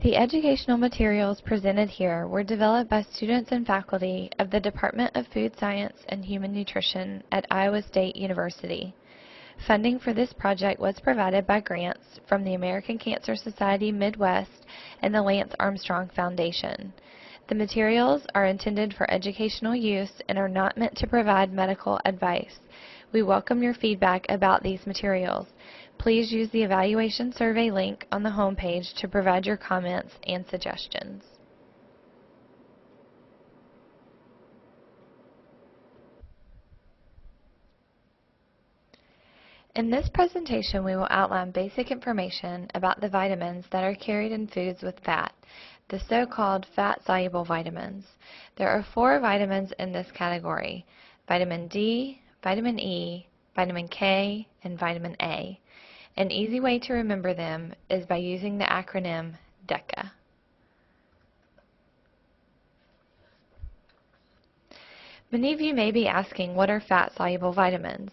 The educational materials presented here were developed by students and faculty of the Department of Food Science and Human Nutrition at Iowa State University. Funding for this project was provided by grants from the American Cancer Society Midwest and the Lance Armstrong Foundation. The materials are intended for educational use and are not meant to provide medical advice. We welcome your feedback about these materials. Please use the evaluation survey link on the homepage to provide your comments and suggestions. In this presentation, we will outline basic information about the vitamins that are carried in foods with fat, the so-called fat-soluble vitamins. There are 4 vitamins in this category: vitamin D, vitamin E, vitamin K, and vitamin A. An easy way to remember them is by using the acronym DECA. Many of you may be asking, what are fat-soluble vitamins?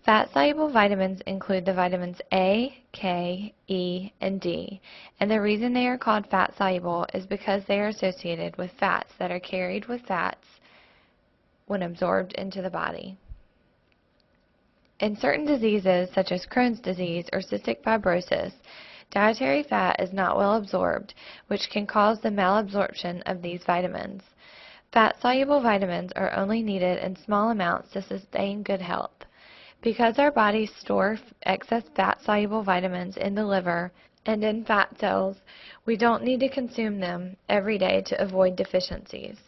Fat-soluble vitamins include the vitamins A, K, E, and D, and the reason they are called fat-soluble is because they are associated with fats that are carried with fats when absorbed into the body. In certain diseases, such as Crohn's disease or cystic fibrosis, dietary fat is not well absorbed, which can cause the malabsorption of these vitamins. Fat-soluble vitamins are only needed in small amounts to sustain good health. Because our bodies store excess fat-soluble vitamins in the liver and in fat cells, we don't need to consume them every day to avoid deficiencies.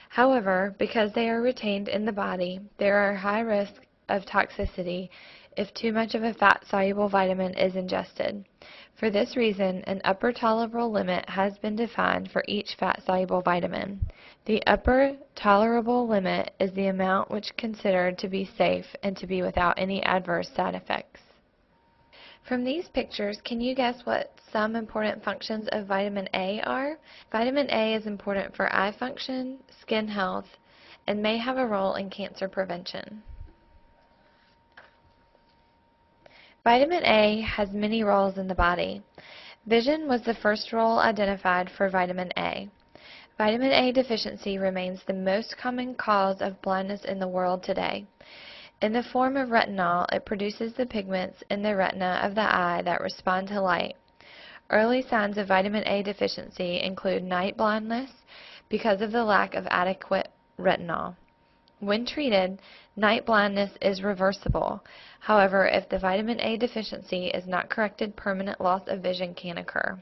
However, because they are retained in the body, there are high risks of toxicity if too much of a fat-soluble vitamin is ingested. For this reason, an upper tolerable limit has been defined for each fat-soluble vitamin. The upper tolerable limit is the amount which is considered to be safe and to be without any adverse side effects. From these pictures, can you guess what some important functions of vitamin A are? Vitamin A is important for eye function, skin health, and may have a role in cancer prevention. Vitamin A has many roles in the body. Vision was the first role identified for vitamin A. Vitamin A deficiency remains the most common cause of blindness in the world today. In the form of retinol, it produces the pigments in the retina of the eye that respond to light. Early signs of vitamin A deficiency include night blindness because of the lack of adequate retinol. When treated, night blindness is reversible. However, if the vitamin A deficiency is not corrected, permanent loss of vision can occur.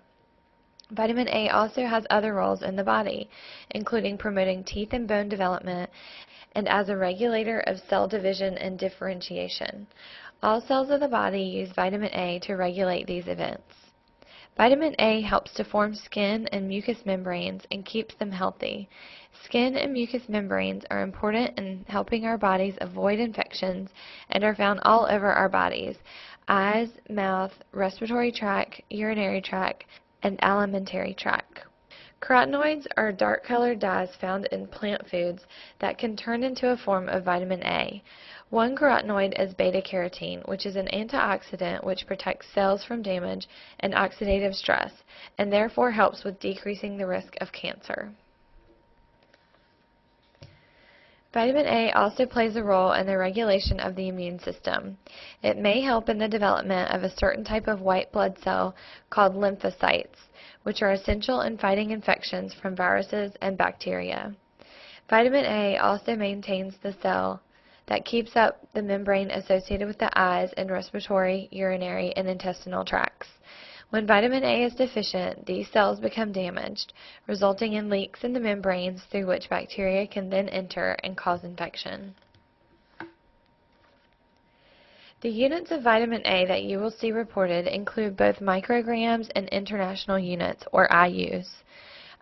Vitamin A also has other roles in the body, including promoting teeth and bone development and as a regulator of cell division and differentiation. All cells of the body use vitamin A to regulate these events. Vitamin A helps to form skin and mucous membranes and keeps them healthy. Skin and mucous membranes are important in helping our bodies avoid infections and are found all over our bodies: eyes, mouth, respiratory tract, urinary tract, and alimentary tract. Carotenoids are dark-colored dyes found in plant foods that can turn into a form of vitamin A. One carotenoid is beta-carotene, which is an antioxidant which protects cells from damage and oxidative stress, and therefore helps with decreasing the risk of cancer. Vitamin A also plays a role in the regulation of the immune system. It may help in the development of a certain type of white blood cell called lymphocytes, which are essential in fighting infections from viruses and bacteria. Vitamin A also maintains the cell that keeps up the membrane associated with the eyes and respiratory, urinary, and intestinal tracts. When vitamin A is deficient, these cells become damaged, resulting in leaks in the membranes through which bacteria can then enter and cause infection. The units of vitamin A that you will see reported include both micrograms and international units, or IUs.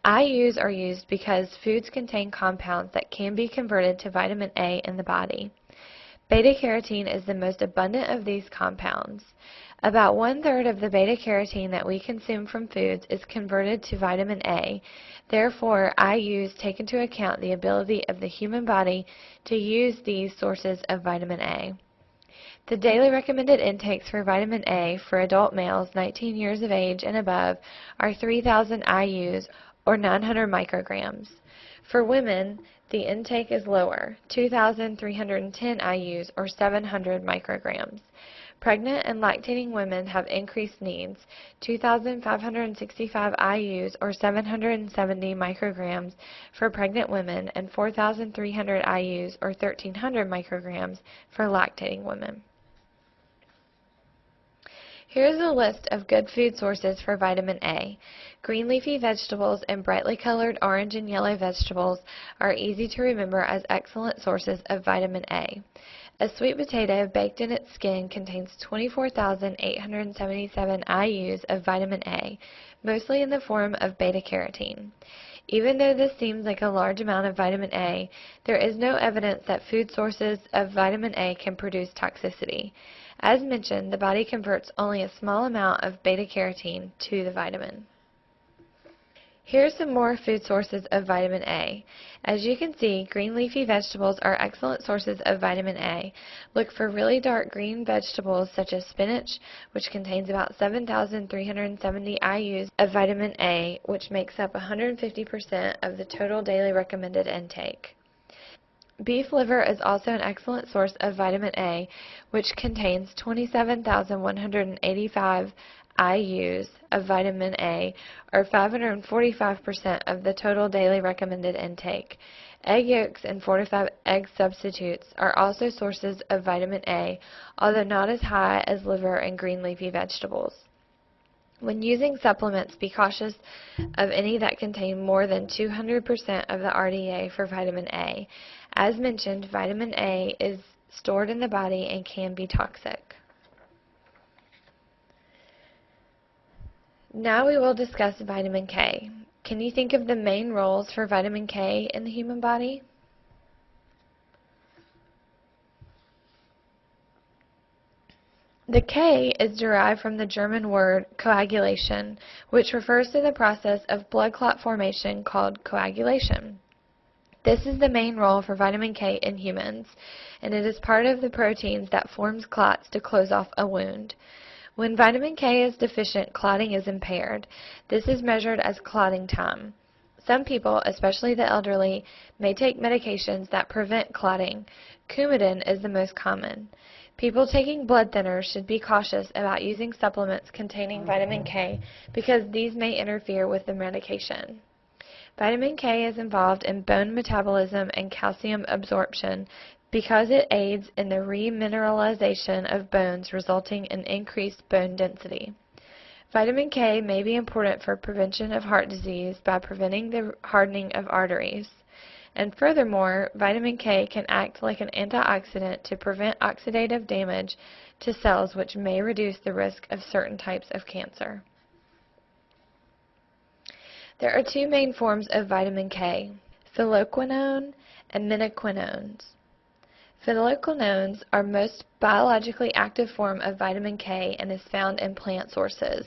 IUs are used because foods contain compounds that can be converted to vitamin A in the body. Beta-carotene is the most abundant of these compounds. About 1/3 of the beta-carotene that we consume from foods is converted to vitamin A. Therefore, IUs take into account the ability of the human body to use these sources of vitamin A. The daily recommended intakes for vitamin A for adult males 19 years of age and above are 3,000 IUs or 900 micrograms. For women, the intake is lower, 2,310 IUs or 700 micrograms. Pregnant and lactating women have increased needs, 2,565 IUs or 770 micrograms for pregnant women and 4,300 IUs or 1,300 micrograms for lactating women. Here's a list of good food sources for vitamin A. Green leafy vegetables and brightly colored orange and yellow vegetables are easy to remember as excellent sources of vitamin A. A sweet potato baked in its skin contains 24,877 IUs of vitamin A, mostly in the form of beta-carotene. Even though this seems like a large amount of vitamin A, there is no evidence that food sources of vitamin A can produce toxicity. As mentioned, the body converts only a small amount of beta-carotene to the vitamin. Here are some more food sources of vitamin A. As you can see, green leafy vegetables are excellent sources of vitamin A. Look for really dark green vegetables such as spinach, which contains about 7,370 IUs of vitamin A, which makes up 150% of the total daily recommended intake. Beef liver is also an excellent source of vitamin A, which contains 27,185 IUs of vitamin A, or 545% of the total daily recommended intake. Egg yolks and fortified egg substitutes are also sources of vitamin A, although not as high as liver and green leafy vegetables. When using supplements, be cautious of any that contain more than 200% of the RDA for vitamin A. As mentioned, vitamin A is stored in the body and can be toxic. Now we will discuss vitamin K. Can you think of the main roles for vitamin K in the human body? The K is derived from the German word coagulation, which refers to the process of blood clot formation called coagulation. This is the main role for vitamin K in humans, and it is part of the proteins that forms clots to close off a wound. When vitamin K is deficient, clotting is impaired. This is measured as clotting time. Some people, especially the elderly, may take medications that prevent clotting. Coumadin is the most common. People taking blood thinners should be cautious about using supplements containing vitamin K because these may interfere with the medication. Vitamin K is involved in bone metabolism and calcium absorption because it aids in the remineralization of bones, resulting in increased bone density. Vitamin K may be important for prevention of heart disease by preventing the hardening of arteries. And furthermore, vitamin K can act like an antioxidant to prevent oxidative damage to cells, which may reduce the risk of certain types of cancer. There are two main forms of vitamin K, phylloquinone and menaquinones. Phylloquinones are most biologically active form of vitamin K and is found in plant sources.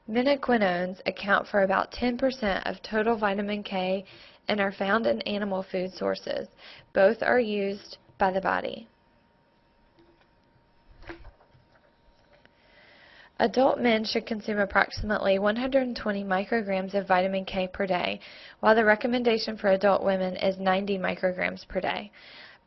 Menaquinones account for about 10% of total vitamin K and are found in animal food sources. Both are used by the body. Adult men should consume approximately 120 micrograms of vitamin K per day, while the recommendation for adult women is 90 micrograms per day.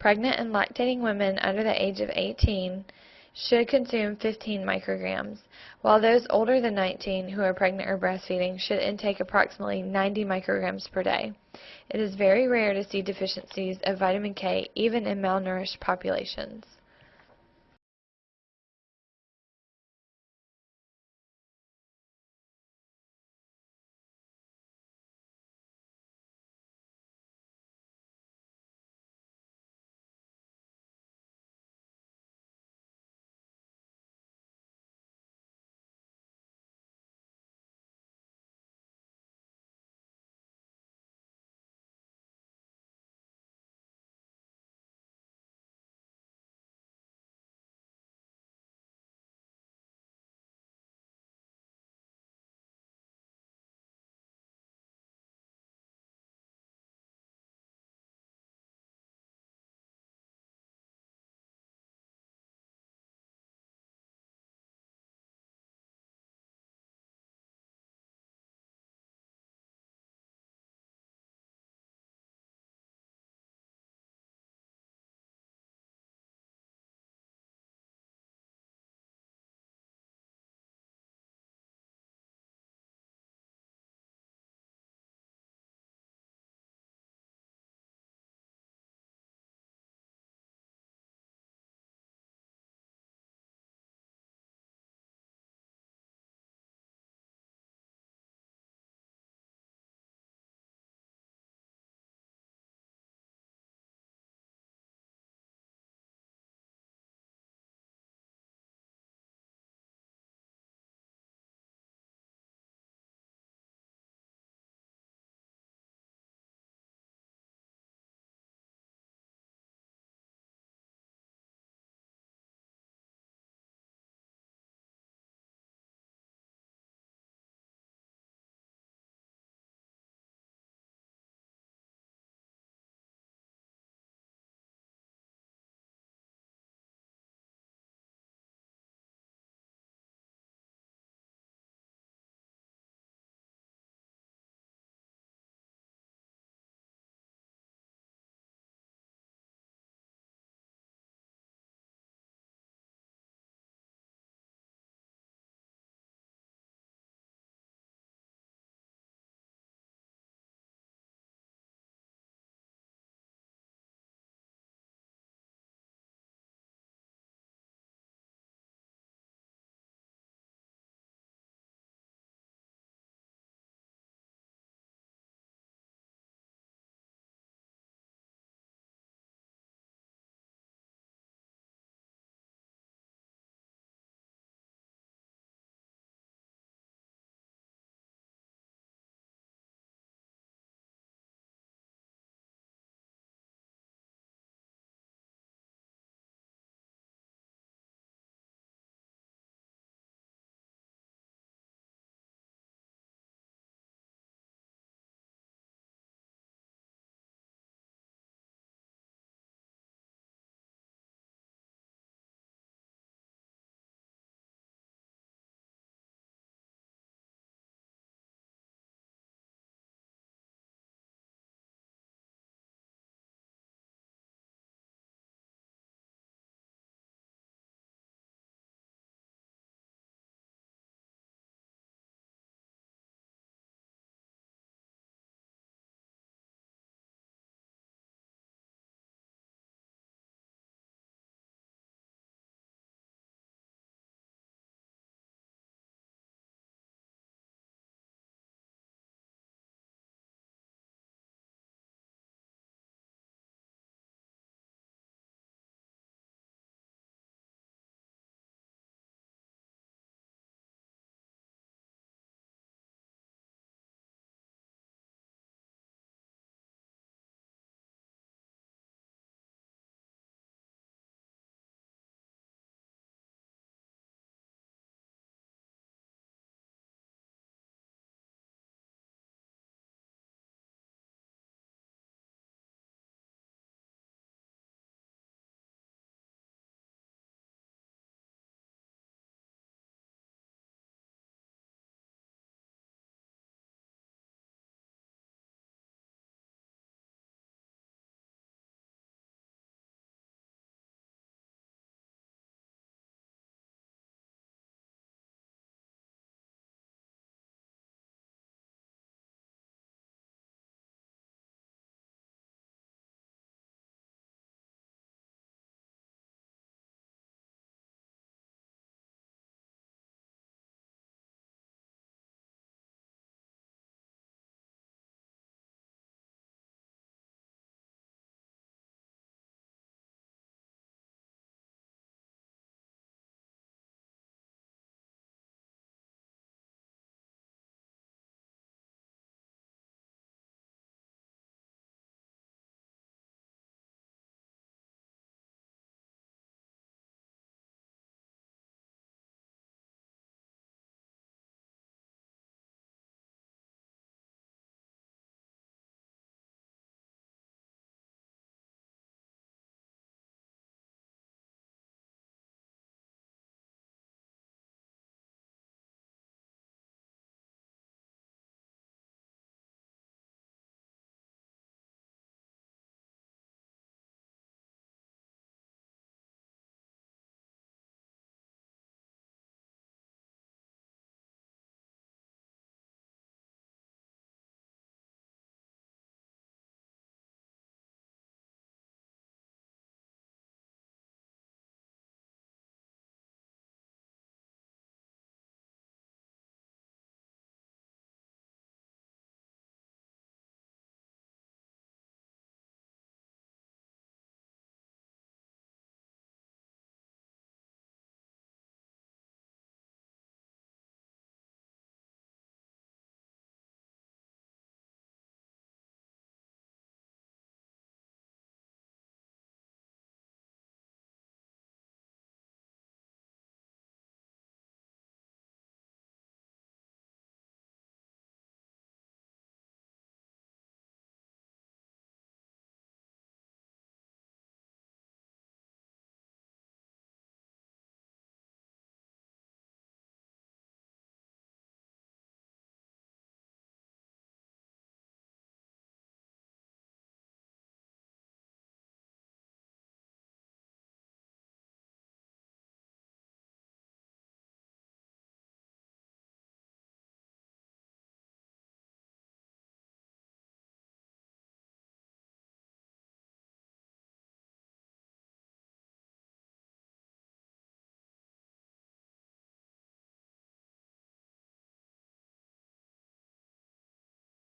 Pregnant and lactating women under the age of 18 should consume 15 micrograms, while those older than 19 who are pregnant or breastfeeding should intake approximately 90 micrograms per day. It is very rare to see deficiencies of vitamin K even in malnourished populations.